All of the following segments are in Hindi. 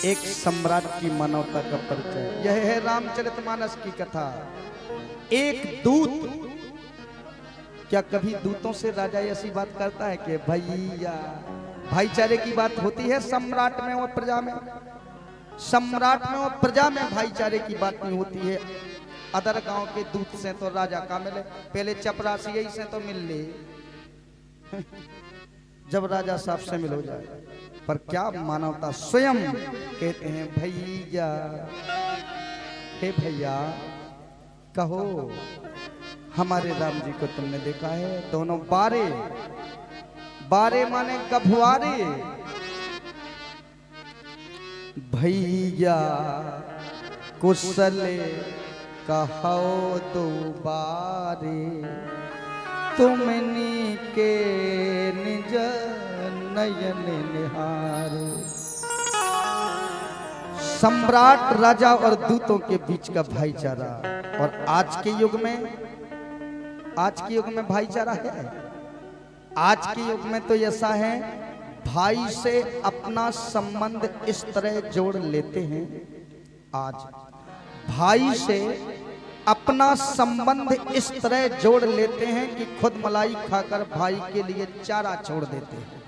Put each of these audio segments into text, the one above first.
एक सम्राट की मानवता का परिचय। यह है रामचरितमानस की कथा। एक दूत, क्या कभी दूतों से राजा ऐसी बात करता है कि भैया भाईचारे की बात होती है सम्राट में और प्रजा में? सम्राट में और प्रजा में भाईचारे की बात नहीं होती है। अदर गांव के दूत से तो राजा का मिले, पहले चपरासी से तो मिल ले जब राजा साहब से मिल हो जाए। पर क्या मानवता, स्वयं कहते हैं भैया, हे भैया कहो हमारे राम जी को तुमने देखा है? दोनों बारे बारे माने गभुआरे। भैया कुशल कहो दो बारे, तुमनी के निज नयन निहार। सम्राट, राजा और दूतों के बीच का भाईचारा। और आज के युग में भाईचारा है? आज के युग में तो ऐसा है, भाई से अपना संबंध इस तरह जोड़ लेते हैं। आज भाई से अपना संबंध इस तरह जोड़ लेते हैं कि खुद मलाई खाकर भाई के लिए चारा छोड़ देते हैं।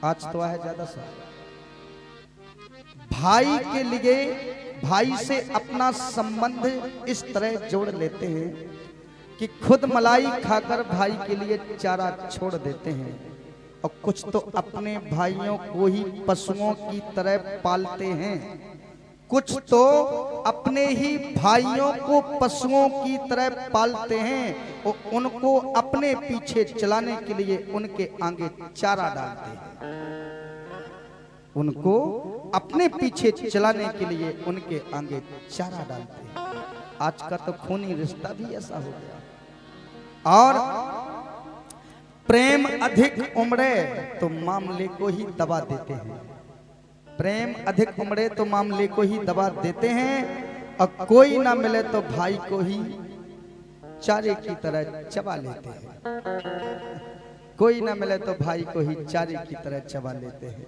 आज तो है ज्यादा सा भाई के लिए, भाई से अपना संबंध इस तरह जोड़ लेते हैं कि खुद मलाई खाकर भाई के लिए चारा छोड़ देते हैं। और कुछ तो अपने भाइयों को ही पशुओं की तरह पालते हैं, कुछ तो अपने ही भाइयों को पशुओं की तरह पालते हैं और उनको अपने पीछे चलाने के लिए उनके आगे चारा डालते हैं। उनको अपने पीछे चलाने के लिए उनके आगे चारा डालते हैं। आज का तो खूनी रिश्ता भी ऐसा हो गया। और प्रेम अधिक उमड़े तो मामले को ही दबा देते हैं। प्रेम अधिक उमड़े तो मामले को ही दबा देते हैं। और कोई ना मिले तो भाई को ही चारे की तरह चबा लेते हैं। कोई ना मिले तो भाई को ही चारे की तरह चबा लेते हैं।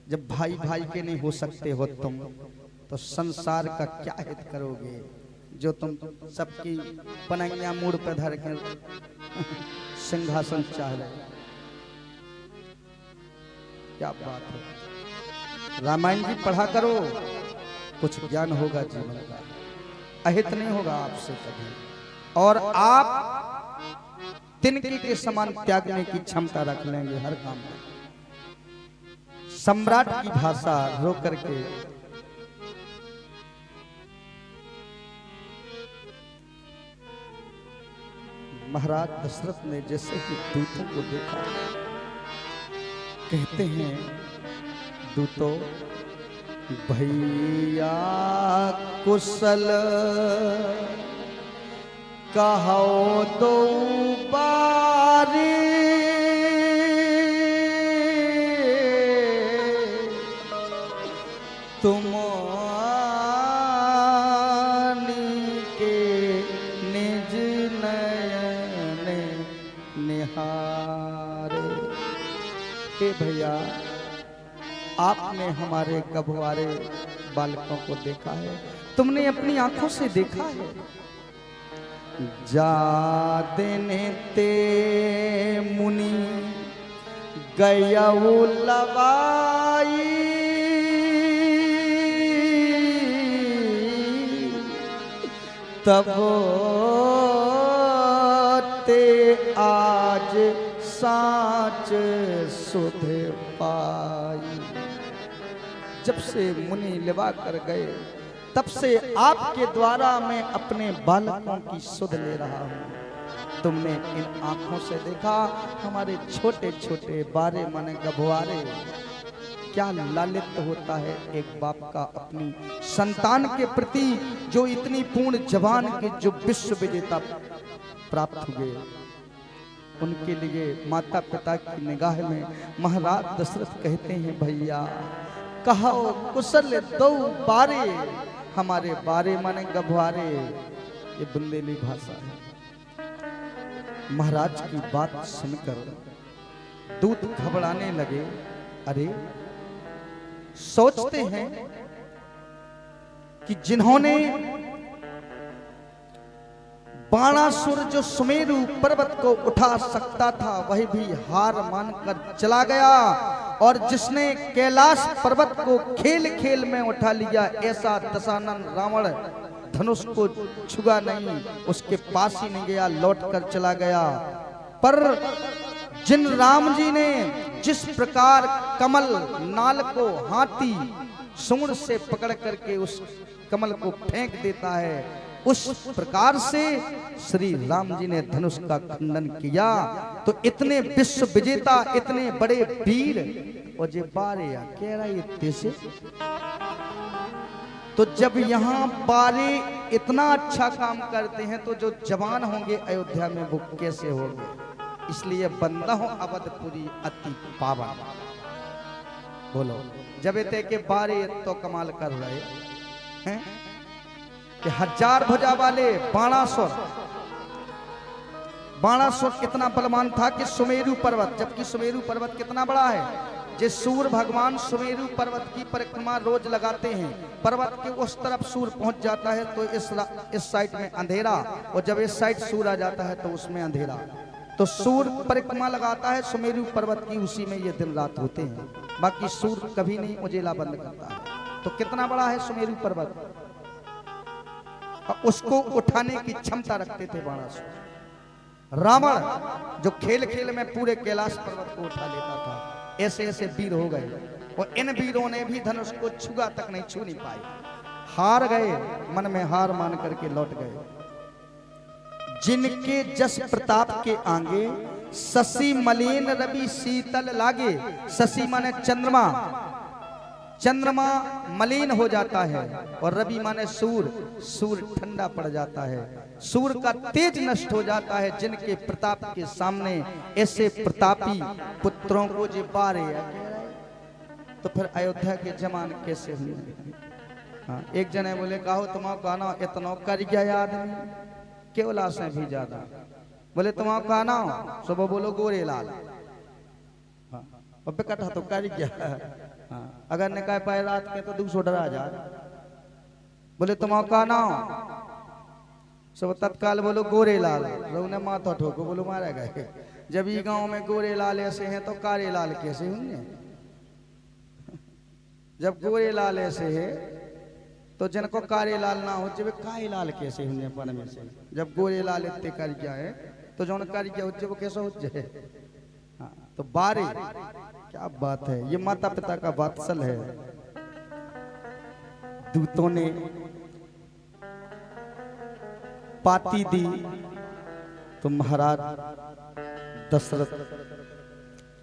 जब भाई भाई के नहीं हो सकते हो तुम, तो संसार का क्या हित करोगे जो तुम सबकी पनंगिया मूड़ पर धर कर सिंहासन चाह रहे? क्या बात है। रामायण जी पढ़ा करो, कुछ ज्ञान होगा जीवन का, अहित नहीं होगा आपसे कभी। और आप तिनके के समान त्यागने की क्षमता रख लेंगे हर काम में। सम्राट की भाषा रो करके महाराज दशरथ ने जैसे ही दूतों को देखा, कहते हैं दूतों, भैया कुशल कहो दो बारी, तुमनी के निज नयन निहारे। हे भैया, आपने हमारे गभुआरे बालकों को देखा है, तुमने अपनी आंखों से देखा है। जा देने ते मुनि गयऊ लवाई, तब ते आज साच सुध पाई। जब से मुनि लिवा कर गए, तब से आपके द्वारा मैं अपने बालकों की सुध ले रहा हूँ। तुमने इन आंखों से देखा हमारे छोटे छोटे बारे माने गभुआरे। क्या लालित होता है एक बाप का अपनी संतान के प्रति, जो इतनी पूर्ण जवान के जो विश्व विजेता प्राप्त हुए। उनके लिए माता पिता की निगाह में महाराज दशरथ कहते हैं, भैया कहो कुशल दो बारे। हमारे बारे माने गभुआरे, ये बुंदेली भाषा है। महाराज की बात सुनकर दूत घबराने लगे। अरे सोचते हैं कि जिन्होंने बाणासुर जो सुमेरु पर्वत को उठा सकता था वही भी हार मानकर चला गया, और जिसने कैलाश पर्वत को खेल खेल में उठा लिया, ऐसा दशानन रावण धनुष को छुआ नहीं, उसके पास ही नहीं गया, लौट कर चला गया। पर जिन राम जी ने जिस प्रकार कमल नाल को हाथी सूंड से पकड़ करके उस कमल को फेंक देता है, उस प्रकार से श्री राम जी ने धनुष का खंडन किया। तो इतने विश्व विजेता, इतने बड़े वीर, और जे बारे कह रहा है से तो जब यहाँ बारे इतना अच्छा काम करते हैं तो जो जवान होंगे अयोध्या में वो कैसे होंगे। इसलिए बंदा हो अवधपुरी अति पावन। बोलो जब इतने के बारे तो कमाल कर रहे हैं कि 1000 भुजा वाले बाणासुर कितना बलवान था कि सुमेरु पर्वत, जबकि सुमेरु पर्वत कितना बड़ा है, जिस सूर्य भगवान सुमेरु पर्वत की परिक्रमा रोज लगाते हैं, पर्वत के उस तरफ सूर्य पहुंच जाता है तो इस साइड में अंधेरा, और जब इस साइड सूर्य आ जाता है तो उसमें अंधेरा। तो सूर्य परिक्रमा लगाता है सुमेरु पर्वत की, उसी में ये दिन रात होते हैं, बाकी सूर्य कभी नहीं उजेला बंद करता है। तो कितना बड़ा है सुमेरु पर्वत, उसको उठाने की क्षमता रखते थे बाणासुर। रावण जो खेल खेल में पूरे कैलाश पर्वत को उठा लेता था, ऐसे ऐसे वीर हो गए, और इन वीरों ने भी धनुष को छुआ तक नहीं छू नहीं पाए, हार गए, मन में हार मान करके लौट गए। जिनके जस प्रताप के आगे शशि मलिन रवि शीतल लागे। शशि माने चंद्रमा, चंद्रमा मलिन हो जाता है, और रवि माने सूर्य, सूर्य ठंडा पड़ जाता है, सूर्य का तेज नष्ट हो जाता है। जिनके प्रताप के सामने ऐसे प्रतापी पुत्रों को जे बारे तो फिर अयोध्या के जमान कैसे हुए। हाँ, एक जने बोले कहो तुम्हारा कहना इतना कर गया आदमी केवला से भी ज्यादा। बोले तुम्हारा कहना सुबह बोलो गोरे लाल, हाँ, कटा तो कर गया। हाँ, अगर ने कहा पाए रात के तो 200 डरा जा। बोले तुम्हारा कहना सब तत्काल बोलो गोरे लाल, लोग ने माथा ठोको बोलो मारे गए। जब ये गांव में गोरे लाल ऐसे हैं तो कारे लाल कैसे होंगे। जब गोरे लाल ऐसे है तो जिनको कारे लाल ना हो जब काले लाल कैसे होंगे पन में से। जब गोरे लाल इतने कर गया है तो जो कर गया हो वो कैसे हो जाए। हाँ, तो बारे क्या बात है, ये माता पिता का वात्सल है। दूतों ने पाती दी तो महाराज दशरथ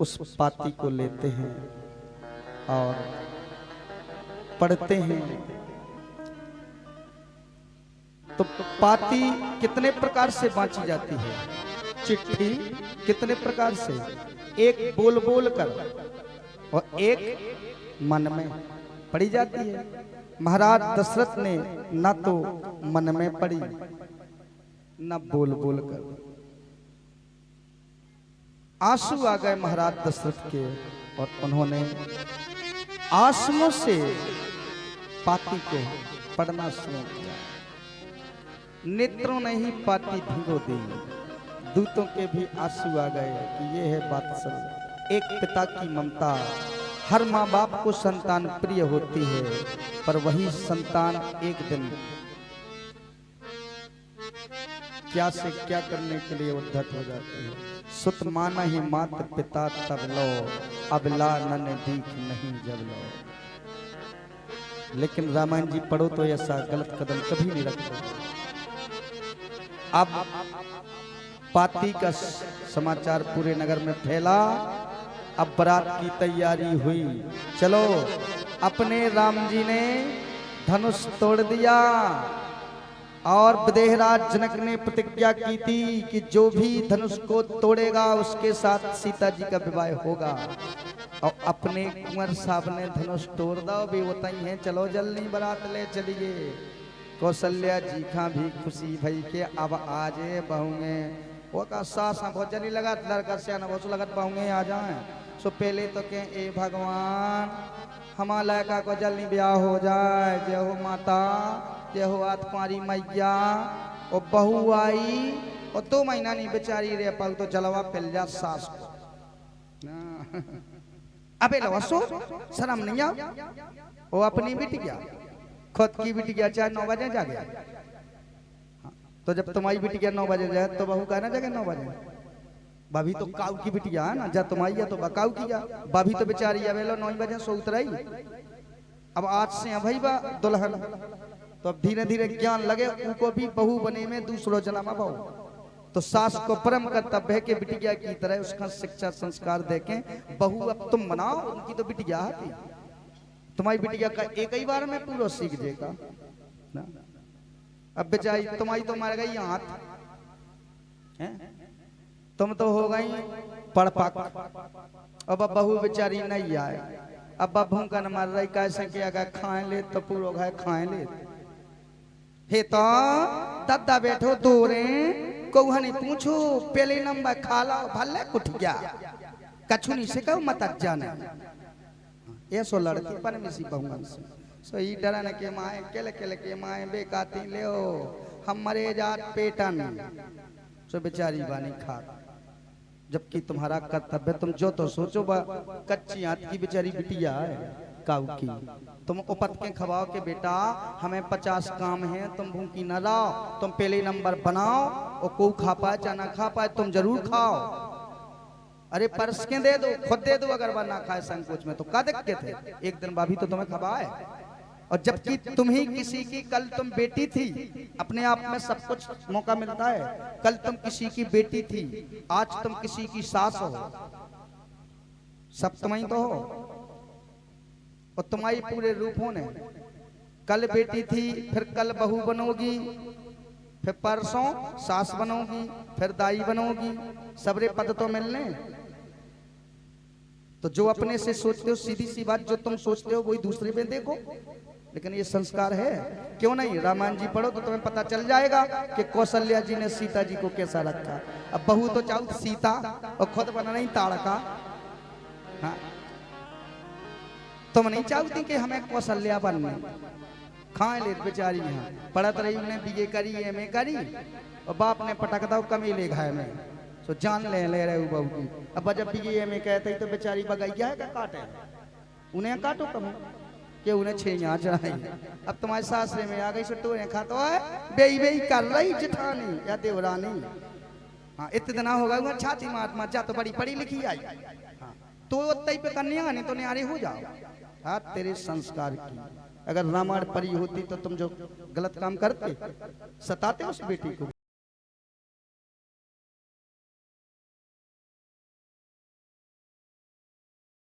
उस पाती को लेते हैं और पढ़ते हैं। तो पाती कितने प्रकार से बांची जाती है, चिट्ठी कितने प्रकार से, एक बोल बोल कर और एक मन में पढ़ी जाती है। महाराज दशरथ ने न तो मन में पढ़ी न बोल बोल कर। आंसू आ गए महाराज दशरथ के और उन्होंने आंसुओं से पाती को पढ़ना शुरू किया। नेत्रों ने ही पाती भिगो दी। दूतों के भी आंसू आ गए कि ये है वात्सल, एक पिता की ममता। हर माँ बाप को संतान प्रिय होती है, पर वही संतान एक दिन क्या से क्या करने के लिए उद्धत हो जाती है। सुत माना ही मात पिता तब लो, अबला नन दीख नहीं जब लो। लेकिन रामायण जी पढ़ो तो ऐसा गलत कदम कभी नहीं रखते। अब पाती का समाचार पूरे नगर में फैला। अब बारात की तैयारी हुई। चलो, अपने राम जी ने धनुष तोड़ दिया और विदेहराज जनक ने प्रतिज्ञा की थी कि जो भी धनुष को तोड़ेगा उसके साथ सीता जी का विवाह होगा। और अपने कुंवर साहब ने धनुष तोड़ दो भी होता ही है। चलो जल्दी बारात ले चलिए। कौशल्या जी का भी खुशी भई के अब आज बहुए वो का सासा बहुत जल्दी लगा लड़का से आना बहुत लगत बहुए आ जाए। सो पहले तो के ए भगवान हमारा लड़का को जल्दी ब्याह हो जाए, जय हो माता, जय हो हाथ कुंवारी मैया। और बहू आई और 2 महीना नहीं बेचारी रे पल तो जलवा पिल जा सास को। अबे लवसो शर्म नहीं आ, वो अपनी बिटिया खुद की बिटिया चाहे 9 बजे जागे, तो जब तुम्हारी बिटिया 9 बजे जाए तो बहू कहना जाके 9 बजे। भाभी तो काऊ की बिटिया है ना, जा तुम्हारी है तो बकाऊ की जा। भाभी तो बेचारी अवेलो 9 बजे सो उतराई। अब आज से भाई बा दुल्हन, तो अब धीरे धीरे ज्ञान लगे उनको भी बहू बने में दूसरो जन्म बहू। तो सास को परम कर्तव्य है कि बिटिया की तरह उसका शिक्षा संस्कार देके बहू अब तुम बनाओ, उनकी तो बिटिया थी। तुम्हारी बिटिया का एक ही बार में पूरा सीख देगा ना। अब बेचारी तुम्हारी तो मर गई हाथ है, तुम तो हो गई पड़पक। अब बहू बेचारी नहीं आए, अब बहू का न मर रही कैसे किया गया, खाए ले तो पूरा घाय खाए ले। हे तो दद्दा बैठो दूरे कौहा नहीं पूछो, पहले नंबर खा लो भले कुछ गया कछु नहीं से कहो मत जाने। ये सो लड़की पर मिसी बहुगन से सो ई डरन के माए केले केले के माए बेकाती ले हम मरे जात पेटन सो बेचारी बानी खा। जबकि तुम्हारा कर्तव्य तुम जो तो सोचो बा कच्ची हाथ की बेचारी बिटिया है काऊ की, तुम उपत के खवाओ के बेटा हमें 50 काम है, तुम भूखी न लाओ, तुम पहले नंबर बनाओ और को खा पाए चाहे ना खा पाए तुम जरूर खाओ। अरे परस के दे दो, खुद दे दो, अगर वह ना खाए संकोच में तो का दिक्कत है, एक दिन भाभी तो तुम्हें खवाए। और जबकि तुम ही किसी की, कल तुम बेटी थी, अपने आप में सब कुछ मौका मिलता है। कल तुम किसी की बेटी थी, आज तुम किसी की सास हो, सब तुम ही तो हो। और तुम्हारी पूरे रूप होने, कल बेटी थी, फिर कल बहू बनोगी, फिर परसों सास बनोगी, फिर दाई बनोगी, सबरे पद तो मिलने। तो जो अपने से सोचते हो, सीधी सी बात, जो तुम सोचते हो वही दूसरे में देखो। लेकिन ये संस्कार है, क्यों नहीं रामायण जी पढ़ो तो तुम्हें पता चल जाएगा कि कौशल्या जी ने सीता जी को कैसा रखा। अब बहू तो चाहू सीता और खुद बना नहीं ताड़का। हाँ, तुम नहीं चाहती कि हमें कौशल्या बनने, खाए ले बेचारी यहाँ पढ़त रही, उन्हें बीए करी एमए करी और बाप ने पटक दो कमीले घाय में, सो जान ले रहे बहू की। अब जब बीए एमए कहते तो बेचारी बगैया है क्या काटे, उन्हें काटो कम कि उन्हें छेया चढ़ाई। अब तुम्हारे सासरे में आ गई सो टोरे खातो है बेई बेई कर रही जेठानी या देवरानी। हाँ, इतने दिन हो गए छाती मार जा तो बड़ी पढ़ी लिखी आई। हाँ, तो तई पे कन्या नहीं तो न्यारे हो जाओ। हाँ, तेरे संस्कार की अगर रामायण पढ़ी होती तो तुम जो गलत काम करते, सताते उस बेटी को।